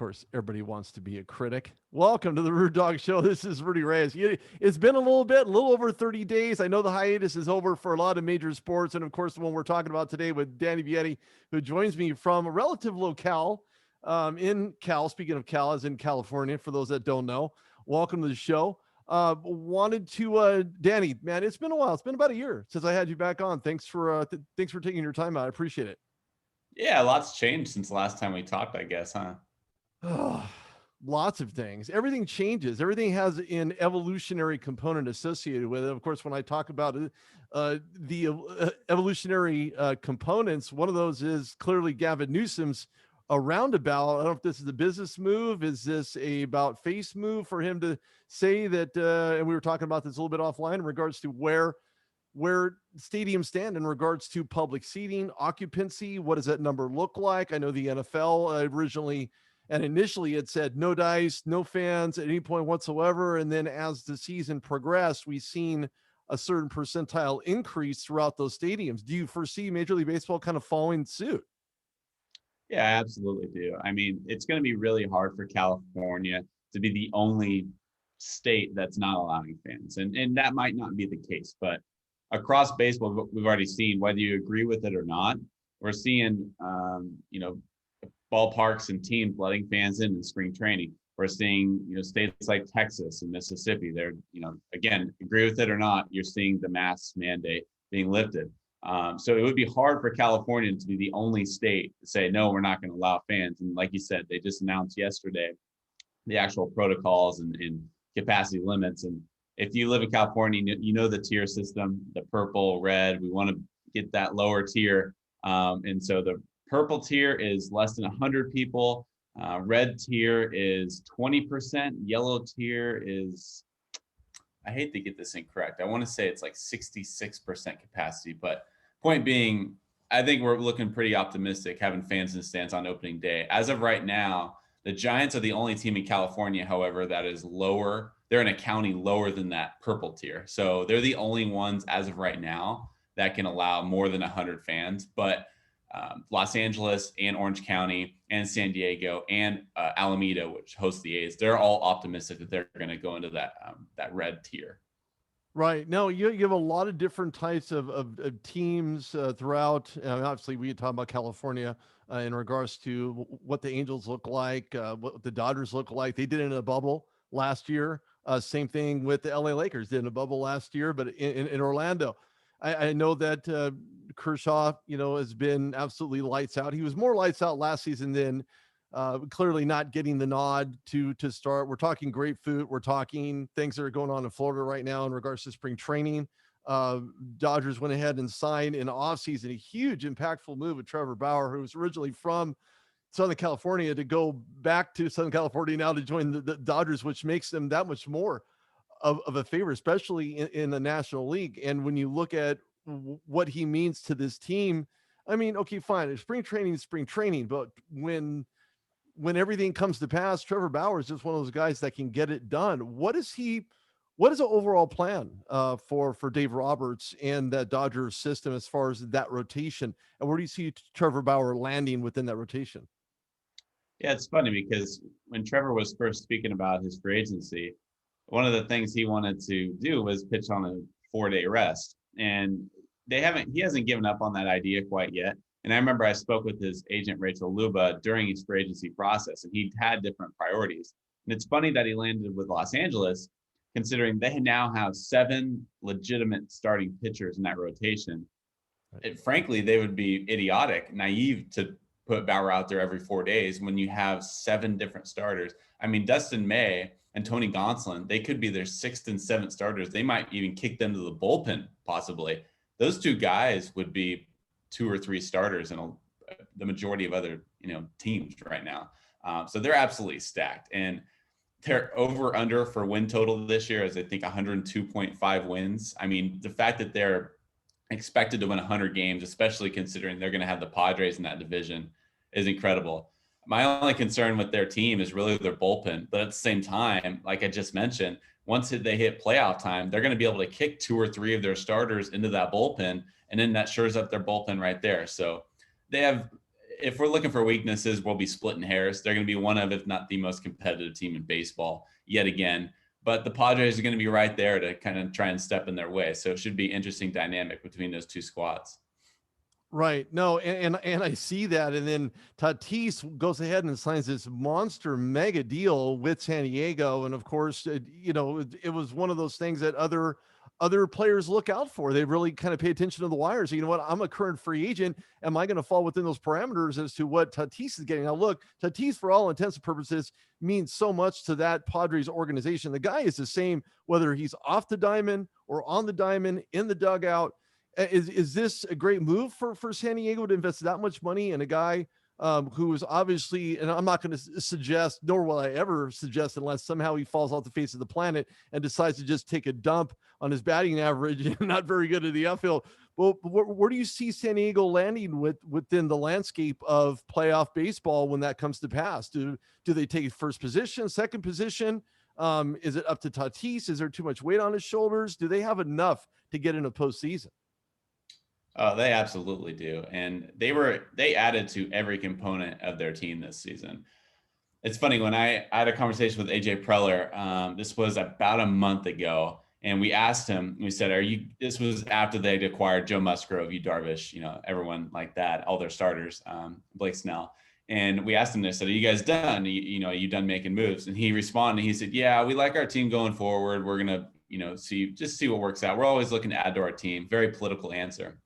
course, everybody wants to be a critic. Welcome to the Rude Dog Show. This is Rudy Reyes. It's been a little over 30 days. I know the hiatus is over for a lot of major sports. And of course, the one we're talking about today with Danny Vietti, who joins me from a relative locale in Cal. Speaking of Cal, as in California, for those that don't know. Welcome to the show. Danny, man, it's been a while. It's been about a year since I had you back on. Thanks for taking your time out. I appreciate it. Yeah, lots changed since the last time we talked, I guess, huh? Lots of things. Everything changes. Everything has an evolutionary component associated with it. Of course, when I talk about the evolutionary components, one of those is clearly Gavin Newsom's a roundabout. I don't know if this is a business move. Is this a about face move for him to say that? And we were talking about this a little bit offline in regards to where stadiums stand in regards to public seating, occupancy. What does that number look like? I know the NFL initially it said no dice, no fans at any point whatsoever. And then as the season progressed, we've seen a certain percentile increase throughout those stadiums. Do you foresee Major League Baseball kind of following suit? Yeah, I absolutely do. I mean, it's going to be really hard for California to be the only state that's not allowing fans. And that might not be the case, but across baseball, we've already seen, whether you agree with it or not, we're seeing, ballparks and teams letting fans in spring training. We're seeing, states like Texas and Mississippi. They're, again, agree with it or not, you're seeing the mask mandate being lifted. So it would be hard for California to be the only state to say, no, we're not going to allow fans. And like you said, they just announced yesterday the actual protocols and capacity limits. And if you live in California, you know the tier system, the purple, red, we want to get that lower tier. And so the purple tier is less than 100 people. Red tier is 20%. Yellow tier is, I hate to get this incorrect, I want to say it's like 66% capacity. But point being, I think we're looking pretty optimistic having fans in the stands on opening day. As of right now, the Giants are the only team in California, however, that is lower. They're in a county lower than that purple tier. So they're the only ones as of right now that can allow more than 100 fans. But Los Angeles and Orange County and San Diego and Alameda, which hosts the A's, they're all optimistic that they're going to go into that red tier. Right. No, you have a lot of different types of teams throughout. Obviously, we talk about California in regards to what the Angels look like, what the Dodgers look like. They did it in a bubble last year. Same thing with the LA Lakers, did in a bubble last year, but in Orlando. I know that Kershaw, has been absolutely lights out. He was more lights out last season than clearly not getting the nod to start. We're talking grapefruit. We're talking things that are going on in Florida right now in regards to spring training. Dodgers went ahead and signed in offseason a huge impactful move with Trevor Bauer, who was originally from Southern California, to go back to Southern California now to join the Dodgers, which makes them that much more of a favor, especially in the National League. And when you look at what he means to this team, I mean, okay, fine. Spring training is spring training, but when everything comes to pass, Trevor Bauer is just one of those guys that can get it done. What is the overall plan for Dave Roberts and that Dodgers system as far as that rotation? And where do you see Trevor Bauer landing within that rotation? Yeah, it's funny because when Trevor was first speaking about his free agency, one of the things he wanted to do was pitch on a 4-day rest. And he hasn't given up on that idea quite yet. And I remember I spoke with his agent, Rachel Luba, during his free agency process, and he had different priorities. And it's funny that he landed with Los Angeles, considering they now have 7 legitimate starting pitchers in that rotation. Frankly, they would be naive to put Bauer out there every 4 days when you have 7 different starters. I mean, Dustin May and Tony Gonsolin, they could be their 6th and 7th starters. They might even kick them to the bullpen, possibly. Those 2 guys would be 2 or 3 starters in the majority of other teams right now. So they're absolutely stacked. And their over under for win total this year is, I think, 102.5 wins. I mean, the fact that they're expected to win 100 games, especially considering they're going to have the Padres in that division, is incredible. My only concern with their team is really their bullpen. But at the same time, like I just mentioned, once they hit playoff time, they're going to be able to kick 2 or 3 of their starters into that bullpen, and then that shores up their bullpen right there. So they have if we're looking for weaknesses, we'll be splitting hairs. They're going to be one of, if not the most competitive team in baseball yet again. But the Padres are going to be right there to kind of try and step in their way. So it should be interesting dynamic between those two squads. Right. No, and I see that. And then Tatis goes ahead and signs this monster mega deal with San Diego. And of course, it was one of those things that other players look out for. They really kind of pay attention to the wires. You know what? I'm a current free agent. Am I going to fall within those parameters as to what Tatis is getting? Now, look, Tatis, for all intents and purposes, means so much to that Padres organization. The guy is the same whether he's off the diamond or on the diamond in the dugout. Is this a great move for San Diego to invest that much money in a guy who is obviously, and I'm not going to suggest, nor will I ever suggest, unless somehow he falls off the face of the planet and decides to just take a dump on his batting average and not very good at the outfield. Well, where do you see San Diego landing within the landscape of playoff baseball when that comes to pass? Do they take first position, second position? Is it up to Tatis? Is there too much weight on his shoulders? Do they have enough to get in a postseason? Oh, they absolutely do. And they added to every component of their team this season. It's funny, when I had a conversation with AJ Preller, this was about a month ago, and we asked him, we said, this was after they'd acquired Joe Musgrove, Yu Darvish, everyone like that, all their starters, Blake Snell. And we asked him this, said, are you guys done? Are you done making moves? And he responded, he said, yeah, we like our team going forward. We're going to, see what works out. We're always looking to add to our team. Very political answer.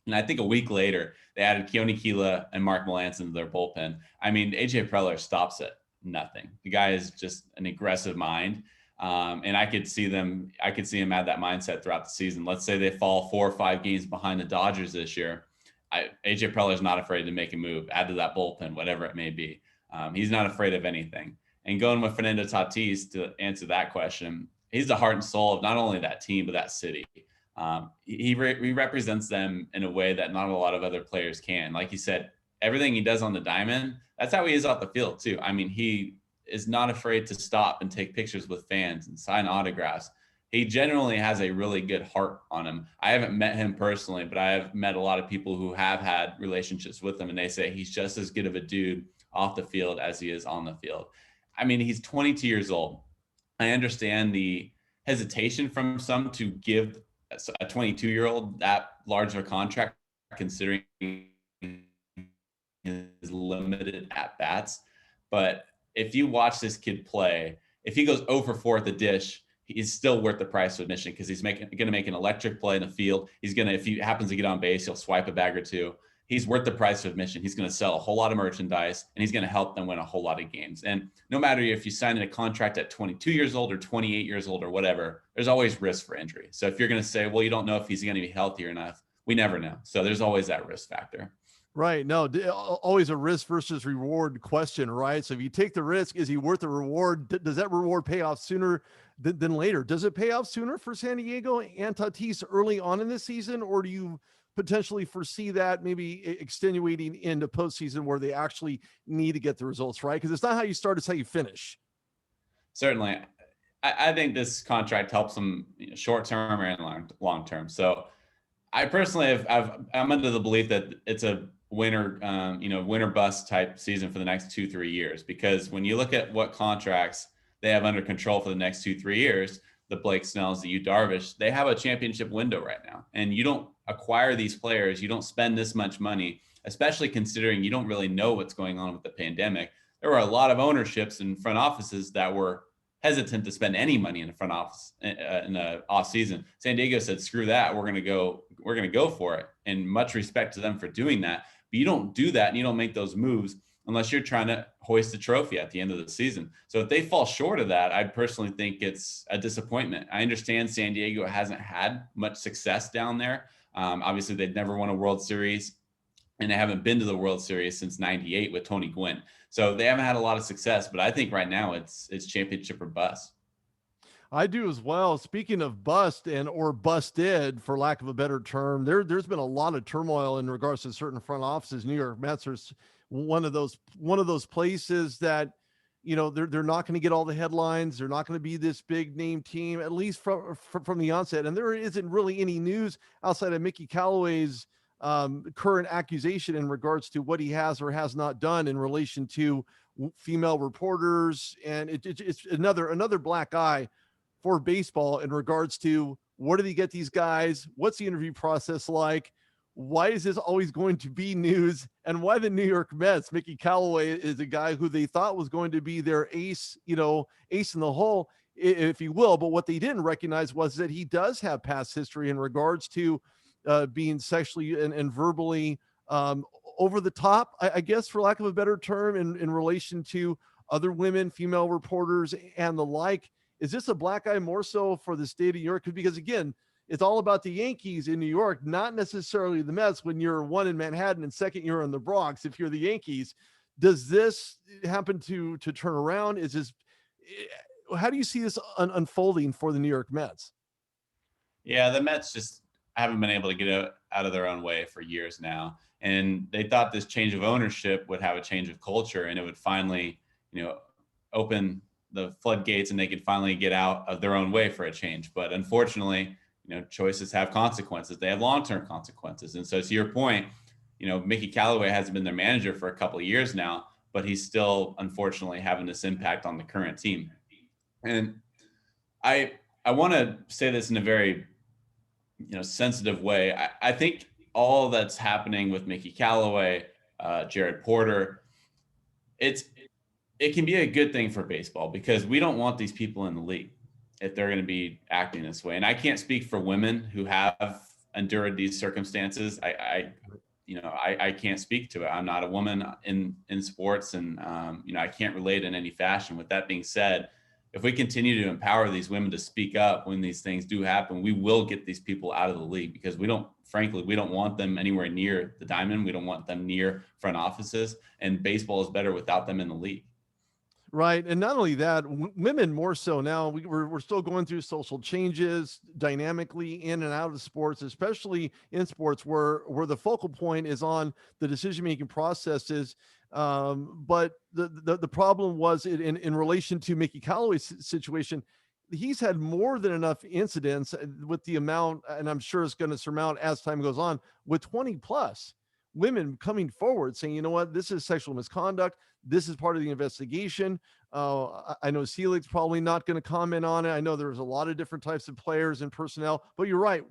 And I think a week later, they added Keone Keela and Mark Melancon to their bullpen. I mean, AJ Preller stops at nothing. The guy is just an aggressive mind. And I could see him add that mindset throughout the season. Let's say they fall 4 or 5 games behind the Dodgers this year. AJ Preller is not afraid to make a move, add to that bullpen, whatever it may be. He's not afraid of anything. And going with Fernando Tatis to answer that question, he's the heart and soul of not only that team, but that city. He represents them in a way that not a lot of other players can. Like you said, everything he does on the diamond, that's how he is off the field too. I mean, he is not afraid to stop and take pictures with fans and sign autographs. He generally has a really good heart on him. I haven't met him personally, but I have met a lot of people who have had relationships with him, and they say he's just as good of a dude off the field as he is on the field. I mean, he's 22 years old. I understand the hesitation from some to give a 22-year-old that large of a contract, considering his limited at bats. But if you watch this kid play, if he goes 0 for 4 at the dish, he's still worth the price of admission, because he's going to make an electric play in the field. He's going to, if he happens to get on base, he'll swipe a bag or two. He's worth the price of admission. He's going to sell a whole lot of merchandise, and he's going to help them win a whole lot of games. And no matter if you sign in a contract at 22 years old or 28 years old or whatever, there's always risk for injury. So if you're going to say, well, you don't know if he's going to be healthy or enough, we never know. So there's always that risk factor. Right. No, always a risk versus reward question, right? So if you take the risk, is he worth the reward? Does that reward pay off sooner than later? Does it pay off sooner for San Diego and Tatis early on in the season, or do you potentially foresee that maybe extenuating into postseason where they actually need to get the results, right? Because it's not how you start, it's how you finish. Certainly. I think this contract helps them short-term and long-term. So I personally I'm under the belief that it's a winner bust type season for the next 2-3 years, because when you look at what contracts they have under control for the next 2-3 years, the Blake Snells, the Yu Darvish, they have a championship window right now. And you don't acquire these players, you don't spend this much money, especially considering you don't really know what's going on with the pandemic. There were a lot of ownerships and front offices that were hesitant to spend any money in the front office in the off season. San Diego said, screw that. We're going to go for it. And much respect to them for doing that. But you don't do that and you don't make those moves unless you're trying to hoist the trophy at the end of the season. So if they fall short of that, I personally think it's a disappointment. I understand San Diego hasn't had much success down there. Obviously, they'd never won a World Series, and they haven't been to the World Series since '98 with Tony Gwynn. So they haven't had a lot of success, but I think right now it's championship or bust. I do as well. Speaking of bust or busted, for lack of a better term, there's been a lot of turmoil in regards to certain front offices. New York Mets are one of those places that, they're not going to get all the headlines. They're not going to be this big name team, at least from the onset. And there isn't really any news outside of Mickey Callaway's current accusation in regards to what he has or has not done in relation to female reporters, and it's another black eye for baseball in regards to where do they get these guys? What's the interview process like? Why is this always going to be news? And why the New York Mets? Mickey Callaway is a guy who they thought was going to be their ace, ace in the hole, if you will. But what they didn't recognize was that he does have past history in regards to being sexually and verbally um, over the top, I guess, for lack of a better term, in relation to other women, female reporters, and the like. Is this a black eye more so for the state of New York? Because again, it's all about the Yankees in New York, not necessarily the Mets. When you're one in Manhattan and second you're in the Bronx, if you're the Yankees, does this happen to turn around? Is this how do you see this unfolding for the New York Mets? Yeah, the Mets just haven't been able to get out of their own way for years now. And they thought this change of ownership would have a change of culture and it would finally, open the floodgates and they could finally get out of their own way for a change. But unfortunately, choices have consequences. They have long-term consequences. And so to your point, Mickey Callaway hasn't been their manager for a couple of years now, but he's still unfortunately having this impact on the current team. And I want to say this in a very sensitive way. I think all that's happening with Mickey Callaway, Jared Porter, it can be a good thing for baseball because we don't want these people in the league if they're going to be acting this way. And I can't speak for women who have endured these circumstances. I can't speak to it. I'm not a woman in sports, and I can't relate in any fashion. With that being said, if we continue to empower these women to speak up when these things do happen, we will get these people out of the league because we don't want them anywhere near the diamond. We don't want them near front offices, and baseball is better without them in the league. Right. And not only that, women more so now. We're still going through social changes dynamically in and out of sports, especially in sports where the focal point is on the decision making processes. But the problem was in relation to Mickey Callaway's situation. He's had more than enough incidents with the amount, and I'm sure it's going to surmount as time goes on, with 20 plus women coming forward saying, you know what, this is sexual misconduct. This is part of the investigation. I know Selig's probably not going to comment on it. I know there's a lot of different types of players and personnel, but you're right.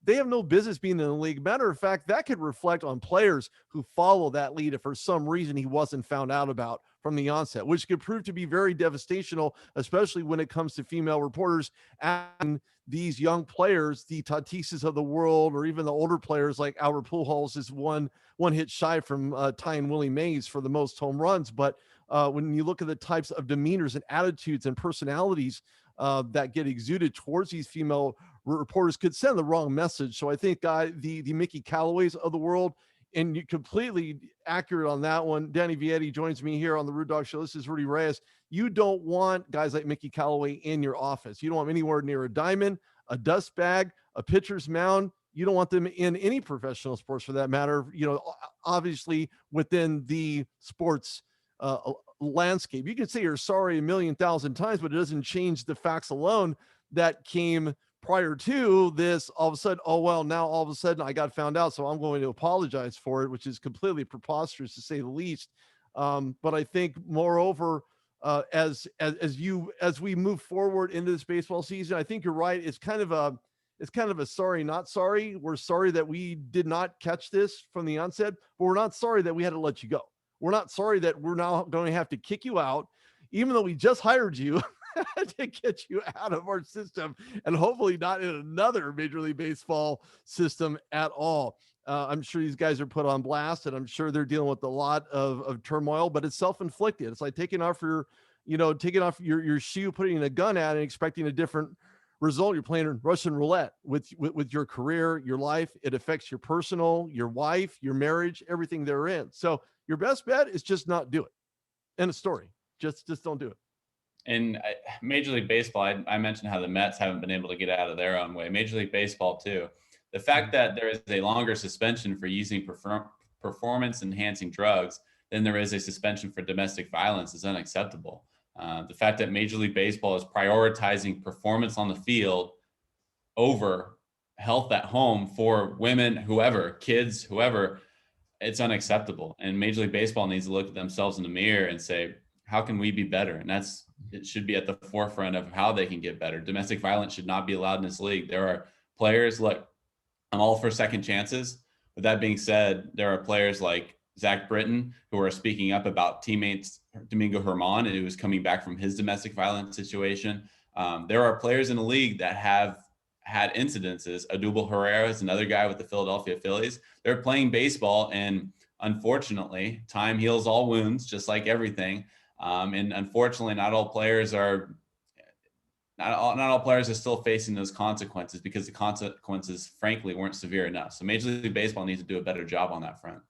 They have no business being in the league. Matter of fact, that could reflect on players who follow that lead if for some reason he wasn't found out about from the onset, which could prove to be very devastational, especially when it comes to female reporters and these young players, the Tatises of the world, or even the older players like Albert Pujols is one hit shy from tying Willie Mays for the most home runs. But when you look at the types of demeanors and attitudes and personalities that get exuded towards these female reporters, could send the wrong message. So I think the Mickey Callaways of the world, and you completely accurate on that one. Danny Vietti joins me here on the Rude Dog Show. This is Rudy Reyes. You don't want guys like Mickey Callaway in your office. You don't want them anywhere near a diamond, a dust bag, a pitcher's mound. You don't want them in any professional sports for that matter, obviously within the sports landscape. You can say you're sorry a million thousand times, but it doesn't change the facts alone that came prior to this. All of a sudden, oh, well, now all of a sudden I got found out, so I'm going to apologize for it, which is completely preposterous to say the least. But I think moreover, as we move forward into this baseball season, I think you're right. It's kind of a sorry, not sorry. We're sorry that we did not catch this from the onset, but we're not sorry that we had to let you go. We're not sorry that we're now going to have to kick you out, even though we just hired you to get you out of our system and hopefully not in another Major League Baseball system at all. I'm sure these guys are put on blast, and I'm sure they're dealing with a lot of turmoil, but it's self-inflicted. It's like taking off your shoe, putting a gun at it, and expecting a different result. You're playing Russian roulette with your career, your life. It affects your personal, your wife, your marriage, everything therein. So your best bet is just not do it. End of story. Just don't do it. And Major League Baseball, I mentioned how the Mets haven't been able to get out of their own way. Major League Baseball, too. The fact that there is a longer suspension for using performance-enhancing drugs than there is a suspension for domestic violence is unacceptable. The fact that Major League Baseball is prioritizing performance on the field over health at home for women, whoever, kids, whoever, it's unacceptable. And Major League Baseball needs to look at themselves in the mirror and say, how can we be better? And it should be at the forefront of how they can get better. Domestic violence should not be allowed in this league. There are players, look, I'm all for second chances. With that being said, there are players like Zach Britton who are speaking up about teammates Domingo Herman, who was coming back from his domestic violence situation. There are players in the league that have had incidences. Odubel Herrera is another guy with the Philadelphia Phillies. They're playing baseball, and unfortunately, time heals all wounds, just like everything. And unfortunately, not all players are still facing those consequences because the consequences, frankly, weren't severe enough. So Major League Baseball needs to do a better job on that front.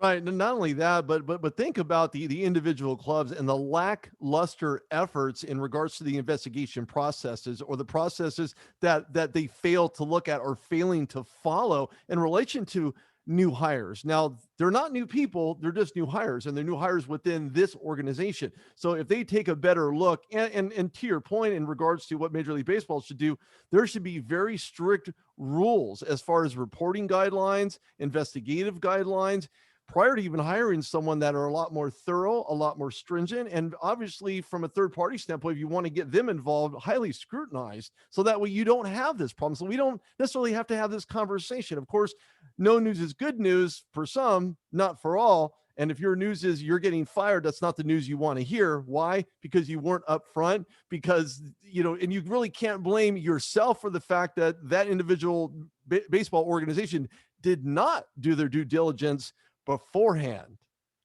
Right. And not only that, but think about the individual clubs and the lackluster efforts in regards to the investigation processes, or the processes that they fail to look at or failing to follow in relation to new hires. Now, they're not new people, they're just new hires, and they're new hires within this organization. So if they take a better look, and to your point in regards to what Major League Baseball should do, there should be very strict rules as far as reporting guidelines, investigative guidelines, prior to even hiring someone, that are a lot more thorough, a lot more stringent, and obviously from a third party standpoint, if you want to get them involved, highly scrutinized, so that way you don't have this problem. So we don't necessarily have to have this conversation. Of course, no news is good news for some, not for all. And if your news is you're getting fired, that's not the news you want to hear. Why? Because you weren't upfront, because, and you really can't blame yourself for the fact that that individual baseball organization did not do their due diligence beforehand.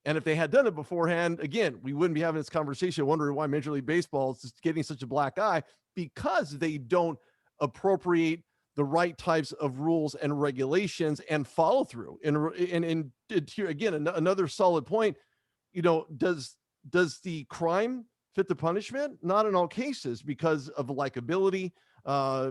And if they had done it beforehand, again, we wouldn't be having this conversation wondering why Major League Baseball is getting such a black eye, because they don't appropriate the right types of rules and regulations and follow through. And here again, another solid point, does the crime fit the punishment? Not in all cases, because of likability.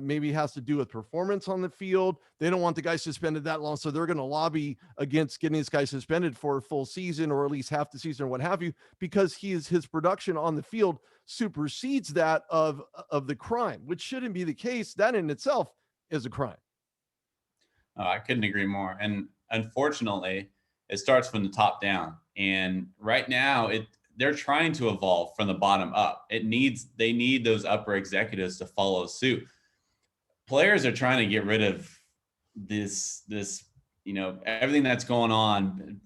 Maybe it has to do with performance on the field. They don't want the guy suspended that long, so they're going to lobby against getting this guy suspended for a full season, or at least half the season, or what have you, because his production on the field supersedes that of the crime, which shouldn't be the case. That in itself is a crime. I couldn't agree more. And unfortunately, it starts from the top down. And right now, they're trying to evolve from the bottom up. They need those upper executives to follow suit. Players are trying to get rid of this everything that's going on,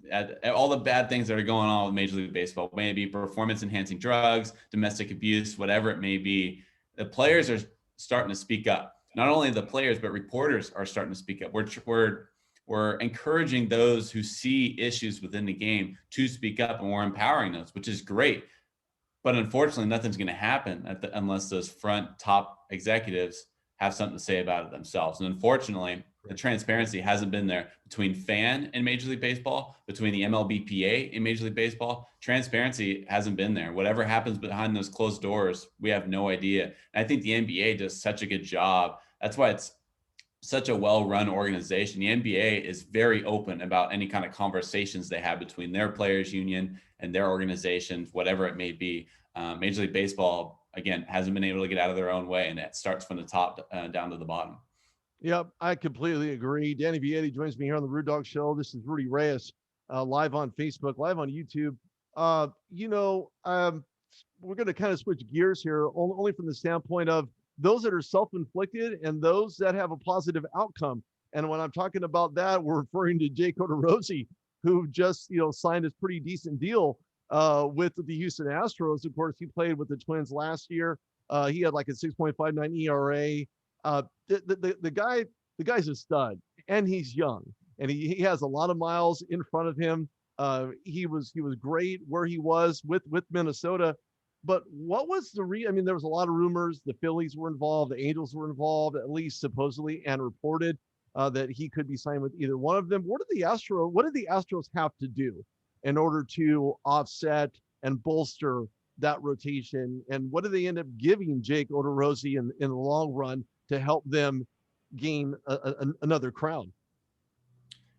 all the bad things that are going on with Major League Baseball, maybe performance enhancing drugs, domestic abuse, whatever it may be. The players are starting to speak up. Not only the players, but reporters are starting to speak up. We're encouraging those who see issues within the game to speak up, and we're empowering those, which is great. But unfortunately, nothing's going to happen unless those front top executives have something to say about it themselves. And unfortunately, the transparency hasn't been there between fan and Major League Baseball, between the MLBPA and Major League Baseball. Transparency hasn't been there. Whatever happens behind those closed doors, we have no idea. And I think the NBA does such a good job. That's why it's such a well-run organization. The NBA is very open about any kind of conversations they have between their players union and their organizations, whatever it may be. Major League Baseball, again, hasn't been able to get out of their own way, and it starts from the top down to the bottom. Yep, I completely agree. Danny Vietti joins me here on the Rude Dog Show. This is Rudy Reyes, live on Facebook, live on YouTube. We're going to kind of switch gears here, only from the standpoint of those that are self-inflicted and those that have a positive outcome. And when I'm talking about that, we're referring to Jake Odorizzi, who just signed a pretty decent deal with the Houston Astros. Of course, he played with the Twins last year. He had like a 6.59 ERA. The guy's a stud, and he's young, and he has a lot of miles in front of him. He was great where he was with Minnesota. But what was there was a lot of rumors. The Phillies were involved, the Angels were involved, at least supposedly, and reported that he could be signed with either one of them. What did the Astros have to do in order to offset and bolster that rotation? And what do they end up giving Jake Odorizzi in the long run to help them gain another crown?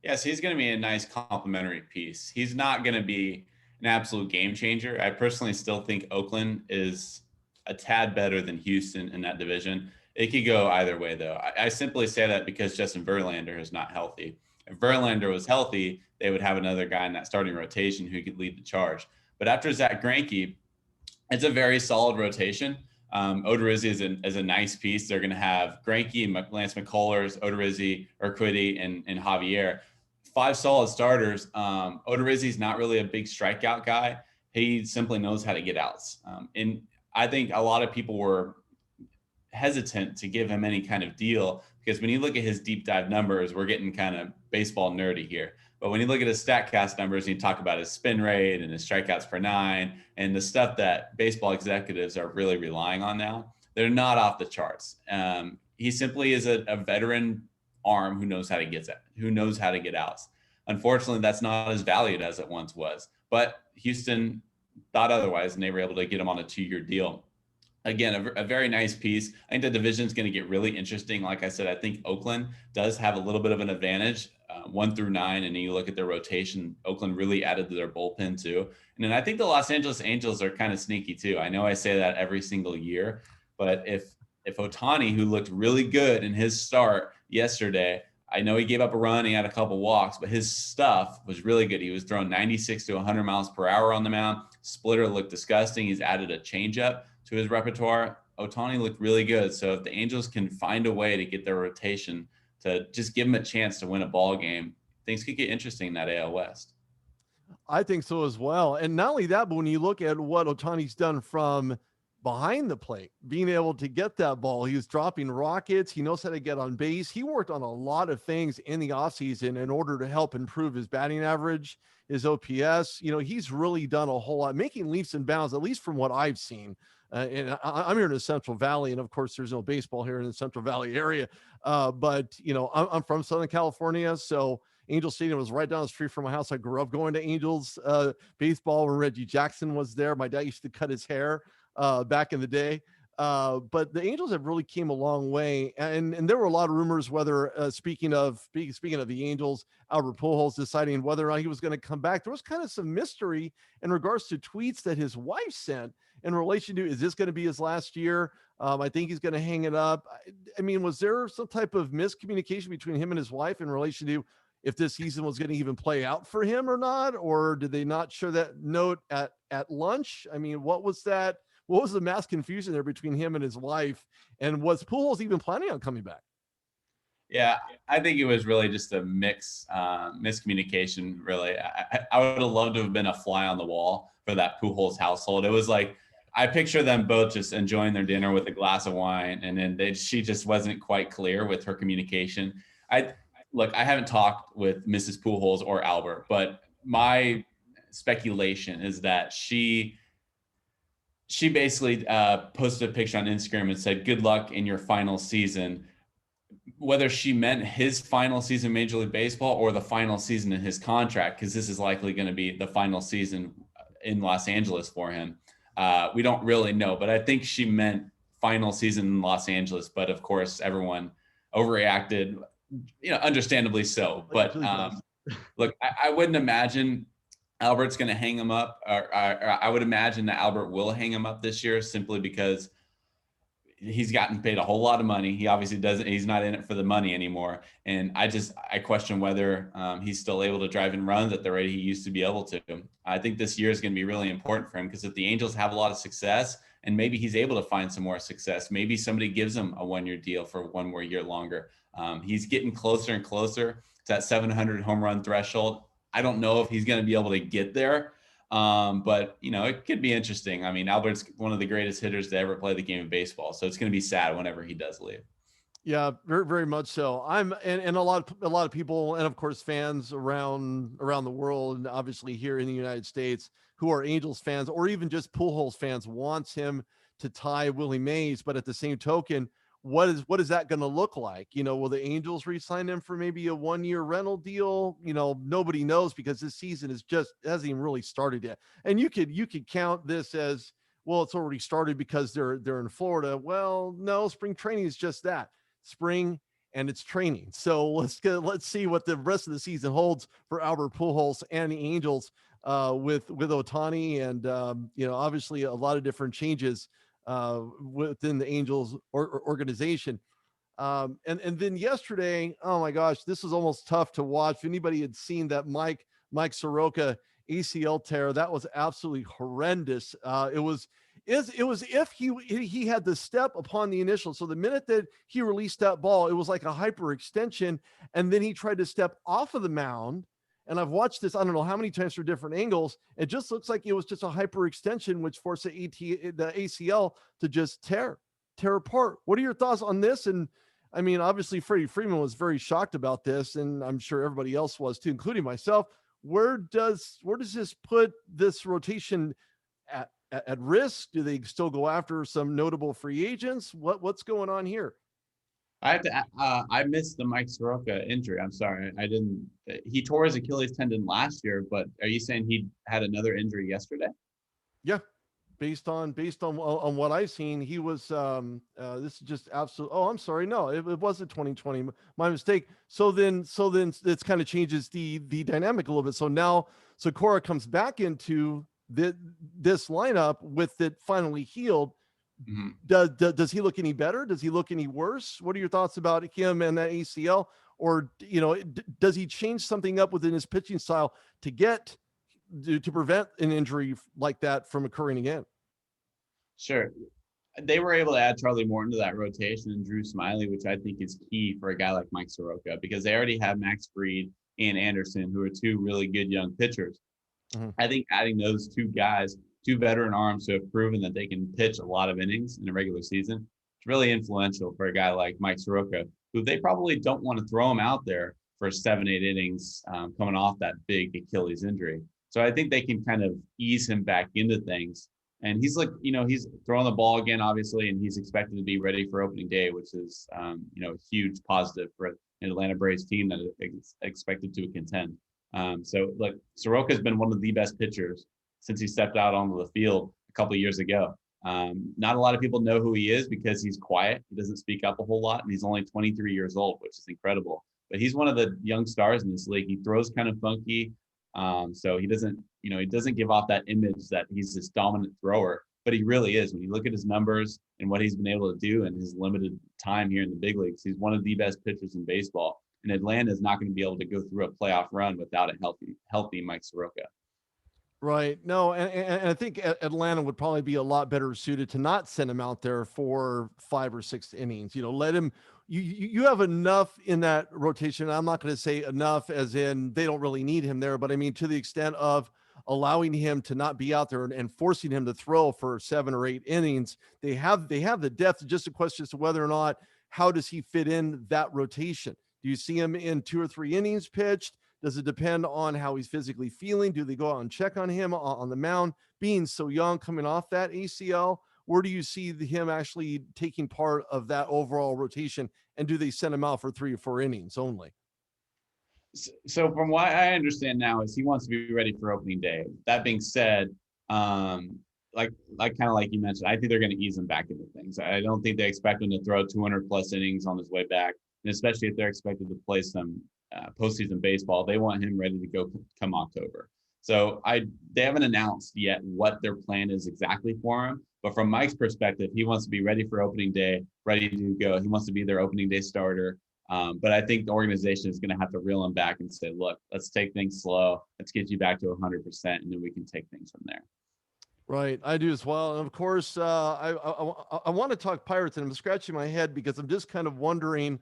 Yes, he's going to be a nice complementary piece. He's not going to be an absolute game changer. I personally still think Oakland is a tad better than Houston in that division. It could go either way, though. I simply say that because Justin Verlander is not healthy. If Verlander was healthy, they would have another guy in that starting rotation who could lead the charge. But after Zach Greinke, it's a very solid rotation. Odorizzi is a nice piece. They're going to have Greinke, Lance McCullers, Odorizzi, Urquidy, and Javier. 5 solid starters. Odorizzi's not really a big strikeout guy. He simply knows how to get outs. And I think a lot of people were hesitant to give him any kind of deal because when you look at his deep dive numbers, we're getting kind of baseball nerdy here. But when you look at his StatCast numbers and you talk about his spin rate and his strikeouts per 9 and the stuff that baseball executives are really relying on now, they're not off the charts. He simply is a veteran arm who knows how to get outs. Unfortunately, that's not as valued as it once was. But Houston thought otherwise, and they were able to get him on a 2-year deal. Again, a very nice piece. I think the division is going to get really interesting. Like I said, I think Oakland does have a little bit of an advantage, 1 through 9. And then you look at their rotation, Oakland really added to their bullpen too. And then I think the Los Angeles Angels are kind of sneaky too. I know I say that every single year, but if Ohtani, who looked really good in his start yesterday, I know he gave up a run, he had a couple walks, but his stuff was really good. He was throwing 96 to 100 miles per hour on the mound. Splitter looked disgusting. He's added a changeup to his repertoire. Ohtani looked really good. So if the Angels can find a way to get their rotation to just give them a chance to win a ball game, things could get interesting in that AL West. I think so as well. And not only that, but when you look at what Ohtani's done from behind the plate, being able to get that ball, he was dropping rockets. He knows how to get on base. He worked on a lot of things in the offseason in order to help improve his batting average, his OPS. He's really done a whole lot, making leaps and bounds, at least from what I've seen. And I'm here in the Central Valley, and of course, there's no baseball here in the Central Valley area. But I'm from Southern California, so Angel Stadium was right down the street from my house. I grew up going to Angels baseball when Reggie Jackson was there. My dad used to cut his hair back in the day. But the Angels have really came a long way, and there were a lot of rumors whether speaking of the Angels, Albert Pujols deciding whether or not he was going to come back. There was kind of some mystery in regards to tweets that his wife sent in relation to, is this going to be his last year? I think he's going to hang it up. I mean, was there some type of miscommunication between him and his wife in relation to if this season was going to even play out for him or not? Or did they not share that note at lunch? I mean, what was that? What was the mass confusion there between him and his wife? And was Pujols even planning on coming back? Yeah, I think it was really just a miscommunication, really. I would have loved to have been a fly on the wall for that Pujols household. It was like, I picture them both just enjoying their dinner with a glass of wine, and then she just wasn't quite clear with her communication. I haven't talked with Mrs. Pujols or Albert, but my speculation is that she basically posted a picture on Instagram and said, "Good luck in your final season." Whether she meant his final season in Major League Baseball or the final season in his contract, because this is likely going to be the final season in Los Angeles for him. We don't really know, but I think she meant final season in Los Angeles. But of course, everyone overreacted, understandably so. But look, I wouldn't imagine Albert's going to hang him up. Or I would imagine that Albert will hang him up this year simply because he's gotten paid a whole lot of money. He obviously doesn't, he's not in it for the money anymore. And I question whether he's still able to drive and run at the rate he used to be able to. I think this year is going to be really important for him because if the Angels have a lot of success and maybe he's able to find some more success, maybe somebody gives him a 1-year deal for 1 more year longer. He's getting closer and closer to that 700 home run threshold. I don't know if he's going to be able to get there. But it could be interesting. I mean, Albert's one of the greatest hitters to ever play the game of baseball. So it's going to be sad whenever he does leave. Yeah, very, very much so. And a lot of people, and of course fans around the world, and obviously here in the United States, who are Angels fans or even just Pujols fans, wants him to tie Willie Mays. But at the same token, what is that going to look like? Will the Angels re-sign him for maybe a 1-year rental deal? Nobody knows because this season hasn't even really started yet. And you could count this as, well, it's already started because they're in Florida. Well, no, spring training is just that, spring, and it's training. So let's see what the rest of the season holds for Albert Pujols and the Angels with Ohtani, and obviously a lot of different changes within the Angels organization. And then yesterday, oh my gosh, this was almost tough to watch. If anybody had seen that Mike Soroka ACL tear, that was absolutely horrendous. It was if he had the step upon the initial. So the minute that he released that ball, it was like a hyperextension, and then he tried to step off of the mound. And I've watched this, I don't know how many times from different angles. It just looks like it was just a hyperextension, which forced the ACL to just tear apart. What are your thoughts on this? And I mean, obviously, Freddie Freeman was very shocked about this, and I'm sure everybody else was too, including myself. Where does this put this rotation at risk? Do they still go after some notable free agents? What's going on here? I have to. I missed the Mike Soroka injury. I'm sorry. I didn't. He tore his Achilles tendon last year, but are you saying he had another injury yesterday? Yeah, based on what I've seen, he was this is just absolute. Oh, I'm sorry, no, it wasn't 2020. My mistake. So then this kind of changes the dynamic a little bit. So now Sakura comes back into this lineup with it finally healed. Mhm. Does he look any better? Does he look any worse? What are your thoughts about him and that ACL? Or does he change something up within his pitching style to prevent an injury like that from occurring again? Sure. They were able to add Charlie Morton to that rotation and Drew Smiley, which I think is key for a guy like Mike Soroka because they already have Max Fried and Anderson, who are two really good young pitchers. Mhm. I think adding those two guys, two veteran arms who have proven that they can pitch a lot of innings in a regular season, it's really influential for a guy like Mike Soroka, who they probably don't want to throw him out there for 7, 8 innings coming off that big Achilles injury. So I think they can kind of ease him back into things. And he's like, he's throwing the ball again, obviously, and he's expected to be ready for opening day, which is, a huge positive for an Atlanta Braves team that is expected to contend. So look, Soroka's been one of the best pitchers since he stepped out onto the field a couple of years ago. Not a lot of people know who he is because he's quiet. He doesn't speak up a whole lot, and he's only 23 years old, which is incredible. But he's one of the young stars in this league. He throws kind of funky, so he doesn't give off that image that he's this dominant thrower, but he really is. When you look at his numbers and what he's been able to do in his limited time here in the big leagues, he's one of the best pitchers in baseball. And Atlanta is not going to be able to go through a playoff run without a healthy Mike Soroka. Right. No, and I think Atlanta would probably be a lot better suited to not send him out there for 5 or 6 innings. Let him. You have enough in that rotation. I'm not going to say enough as in they don't really need him there, but I mean to the extent of allowing him to not be out there and forcing him to throw for 7 or 8 innings. They have the depth. Just a question as to whether or not how does he fit in that rotation. Do you see him in 2 or 3 innings pitched? Does it depend on how he's physically feeling? Do they go out and check on him on the mound? Being so young, coming off that ACL, where do you see him actually taking part of that overall rotation? And do they send him out for 3 or 4 innings only? So from what I understand now is he wants to be ready for opening day. That being said, um, like kind of like you mentioned, I think they're going to ease him back into things. I don't think they expect him to throw 200 plus innings on his way back, and especially if they're expected to play some postseason baseball, they want him ready to go come October. So they haven't announced yet what their plan is exactly for him. But from Mike's perspective, he wants to be ready for opening day, ready to go. He wants to be their opening day starter. But I think the organization is going to have to reel him back and say, look, let's take things slow. Let's get you back to 100%, and then we can take things from there. Right, I do as well. And of course, I want to talk Pirates, and I'm scratching my head because I'm just kind of wondering.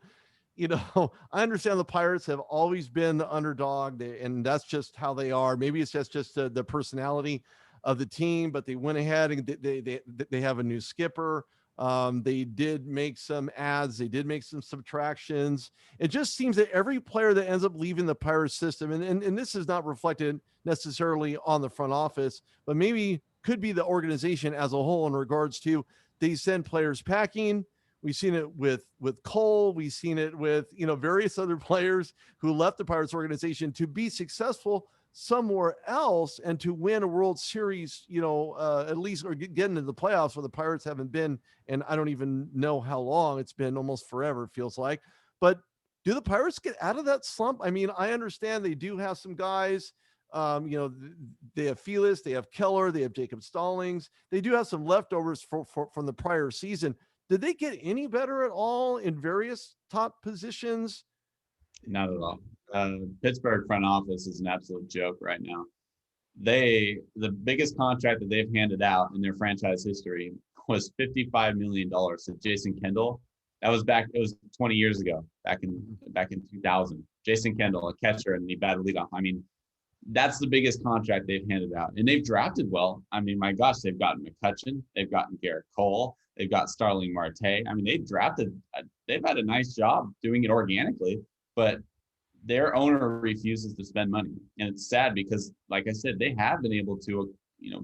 I understand the Pirates have always been the underdog, and that's just how they are. Maybe it's just the personality of the team, but they went ahead and they have a new skipper. They did make some adds. They did make some subtractions. It just seems that every player that ends up leaving the Pirates system, and this is not reflected necessarily on the front office, but maybe could be the organization as a whole in regards to they send players packing. We've seen it with Cole. We've seen it with various other players who left the Pirates organization to be successful somewhere else and to win a World Series. At least or get into the playoffs where the Pirates haven't been, and I don't even know how long. It's been almost forever. It feels like. But do the Pirates get out of that slump? I mean, I understand they do have some guys They have Felix, they have Keller, they have Jacob Stallings. They do have some leftovers from the prior season. Did they get any better at all in various top positions? Not at all. Pittsburgh front office is an absolute joke right now. The biggest contract that they've handed out in their franchise history was $55 million to Jason Kendall. That was back, it was 20 years ago, back in 2000. Jason Kendall, a catcher, and he batted leadoff. I mean, that's the biggest contract they've handed out. And they've drafted well. I mean, my gosh, they've gotten McCutchen, they've gotten Garrett Cole, they've got Starling Marte. I mean, they've had a nice job doing it organically, but their owner refuses to spend money. And it's sad because, like I said, they have been able to,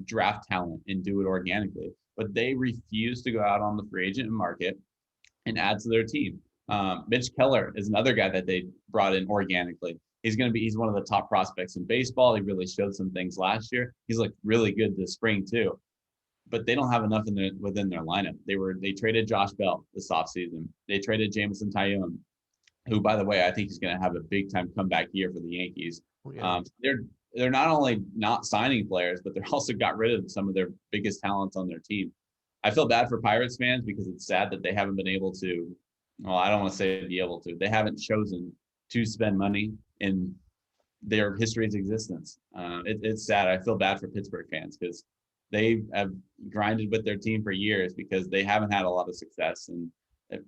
draft talent and do it organically, but they refuse to go out on the free agent market and add to their team. Mitch Keller is another guy that they brought in organically. He's one of the top prospects in baseball. He really showed some things last year. He's looked really good this spring too, but they don't have enough within their lineup. They traded Josh Bell this offseason. They traded Jameson Taillon, who, by the way, I think he's going to have a big time comeback year for the Yankees. Yeah. They're not only not signing players, but they're also got rid of some of their biggest talents on their team. I feel bad for Pirates fans because it's sad that they haven't been able to. Well, I don't want to say be able to. They haven't chosen to spend money in their history's existence. It's sad. I feel bad for Pittsburgh fans because they have grinded with their team for years because they haven't had a lot of success, and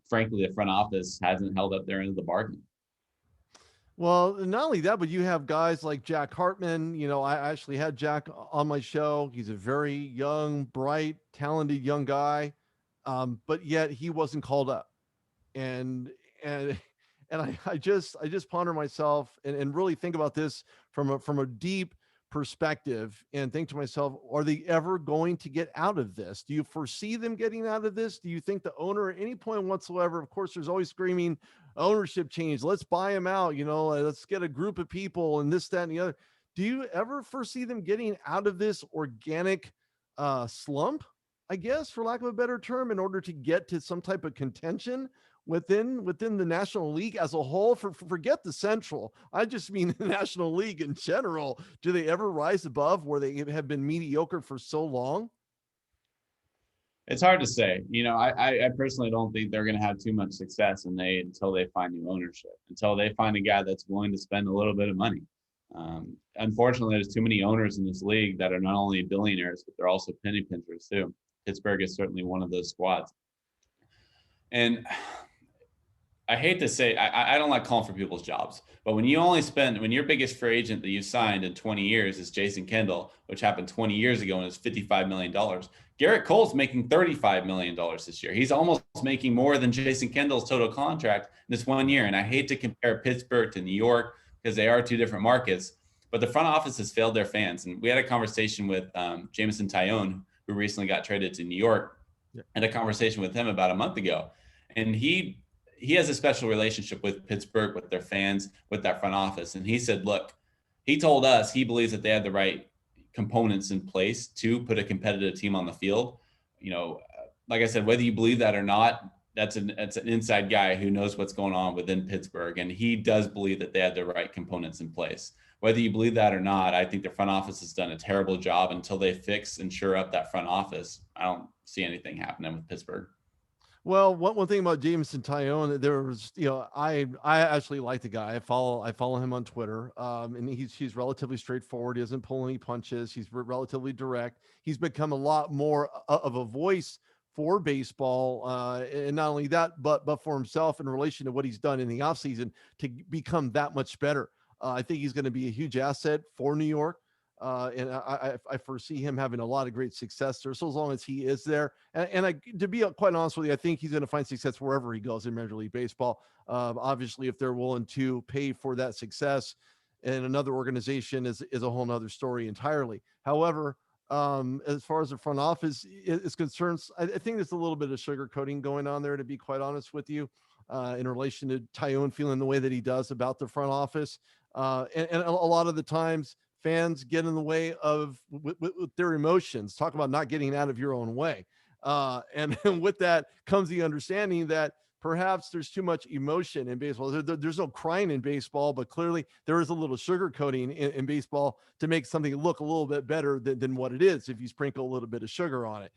frankly, the front office hasn't held up their end of the bargain. Well, not only that, but you have guys like Jack Hartman. I actually had Jack on my show. He's a very young, bright, talented young guy, but yet he wasn't called up. And and I just ponder myself and really think about this from a deep perspective and think to myself, are they ever going to get out of this? Do you foresee them getting out of this? Do you think the owner at any point whatsoever, of course, there's always screaming ownership change, let's buy him out, let's get a group of people and this, that, and the other. Do you ever foresee them getting out of this organic slump, I guess, for lack of a better term, in order to get to some type of contention within the National League as a whole? Forget the Central, I just mean the National League in general. Do they ever rise above where they have been mediocre for so long? It's hard to say. I personally don't think they're going to have too much success until they find new ownership, until they find a guy that's willing to spend a little bit of money. Unfortunately, there's too many owners in this league that are not only billionaires, but they're also penny pinchers too. Pittsburgh is certainly one of those squads. And I hate to say, I don't like calling for people's jobs, but when your biggest free agent that you signed in 20 years is Jason Kendall, which happened 20 years ago and is $55 million. Garrett Cole's making $35 million this year. He's almost making more than Jason Kendall's total contract this 1 year. And I hate to compare Pittsburgh to New York because they are two different markets, but the front office has failed their fans. And we had a conversation with Jameson Taillon, who recently got traded to New York. Yeah. Had a conversation with him about a month ago. And he has a special relationship with Pittsburgh, with their fans, with that front office. And he said, look, he told us he believes that they had the right components in place to put a competitive team on the field. Like I said, whether you believe that or not, that's an inside guy who knows what's going on within Pittsburgh. And he does believe that they had the right components in place. Whether you believe that or not, I think the front office has done a terrible job. Until they fix and shore up that front office, I don't see anything happening with Pittsburgh. Well, one thing about Jameson Taillon, there was, I actually like the guy. I follow him on Twitter, and he's relatively straightforward. He doesn't pull any punches. He's relatively direct. He's become a lot more of a voice for baseball, and not only that, but for himself in relation to what he's done in the offseason to become that much better. I think he's going to be a huge asset for New York. And I foresee him having a lot of great success there. So as long as he is there, and to be quite honest with you, I think he's going to find success wherever he goes in Major League Baseball. Obviously, if they're willing to pay for that success, and another organization is a whole nother story entirely. However, as far as the front office is concerned, I think there's a little bit of sugarcoating going on there, to be quite honest with you, in relation to Taillon feeling the way that he does about the front office. And a lot of the times, fans get in the way of with their emotions. Talk about not getting out of your own way. And with that comes the understanding that perhaps there's too much emotion in baseball. There's no crying in baseball, but clearly there is a little sugarcoating in baseball to make something look a little bit better than what it is if you sprinkle a little bit of sugar on it.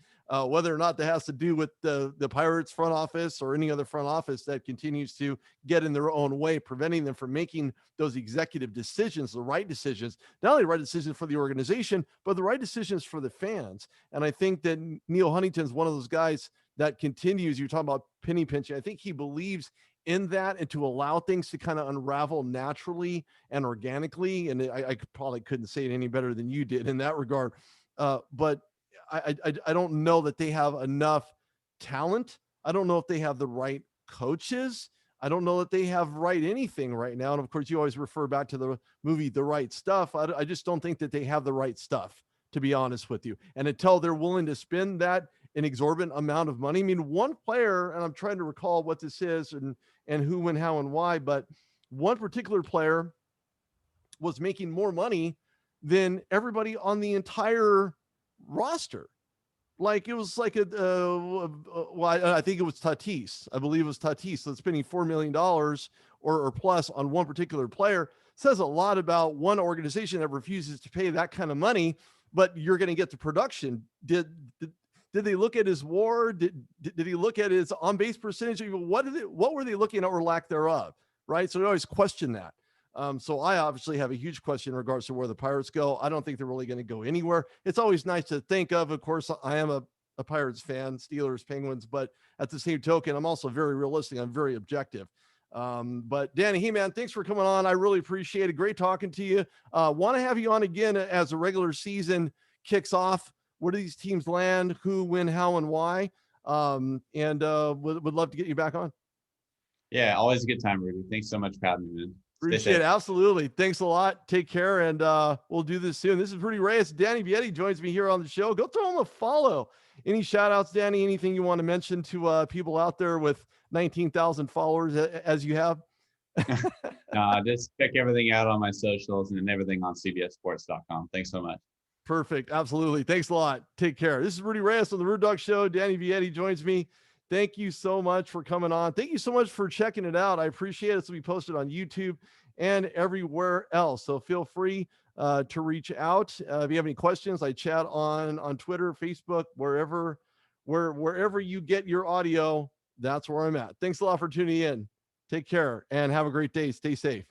Whether or not that has to do with the Pirates front office or any other front office that continues to get in their own way, preventing them from making those executive decisions, the right decisions, not only the right decisions for the organization, but the right decisions for the fans. And I think that Neil Huntington's one of those guys that continues. You're talking about penny pinching. I think he believes in that and to allow things to kind of unravel naturally and organically. And I probably couldn't say it any better than you did in that regard. But I don't know that they have enough talent. I don't know if they have the right coaches. I don't know that they have right anything right now. And of course, you always refer back to the movie The Right Stuff. I just don't think that they have the right stuff, to be honest with you. And until they're willing to spend that an exorbitant amount of money. I mean, one player, and I'm trying to recall what this is and who, when, how, and why, but one particular player was making more money than everybody on the entire roster. Like it was like I think it was Tatis. I believe it was Tatis. So spending $4 million or plus on one particular player says a lot about one organization that refuses to pay that kind of money, but you're going to get the production. Did they look at his WAR? Did he look at his on base percentage? What were they looking at, or lack thereof? Right. So they always question that. So I obviously have a huge question in regards to where the Pirates go. I don't think they're really going to go anywhere. It's always nice to think of course, I am a Pirates fan, Steelers, Penguins, but at the same token, I'm also very realistic. I'm very objective. But Danny, hey man, thanks for coming on. I really appreciate it. Great talking to you. Want to have you on again as the regular season kicks off. Where do these teams land? Who, when, how, and why? And would love to get you back on. Yeah, always a good time, Rudy. Thanks so much for having me, man. Appreciate it. Absolutely. Thanks a lot. Take care. And we'll do this soon. This is Rudy Reyes. Danny Vietti joins me here on the show. Go throw him a follow. Any shout outs, Danny? Anything you want to mention to people out there with 19,000 followers as you have? Just check everything out on my socials and everything on CBSSports.com. Thanks so much. Perfect. Absolutely. Thanks a lot. Take care. This is Rudy Reyes on the Rude Dog Show. Danny Vietti joins me. Thank you so much for coming on. Thank you so much for checking it out. I appreciate it. It's going to be posted on YouTube and everywhere else. So feel free to reach out. If you have any questions, I chat on Twitter, Facebook, wherever you get your audio, that's where I'm at. Thanks a lot for tuning in. Take care and have a great day. Stay safe.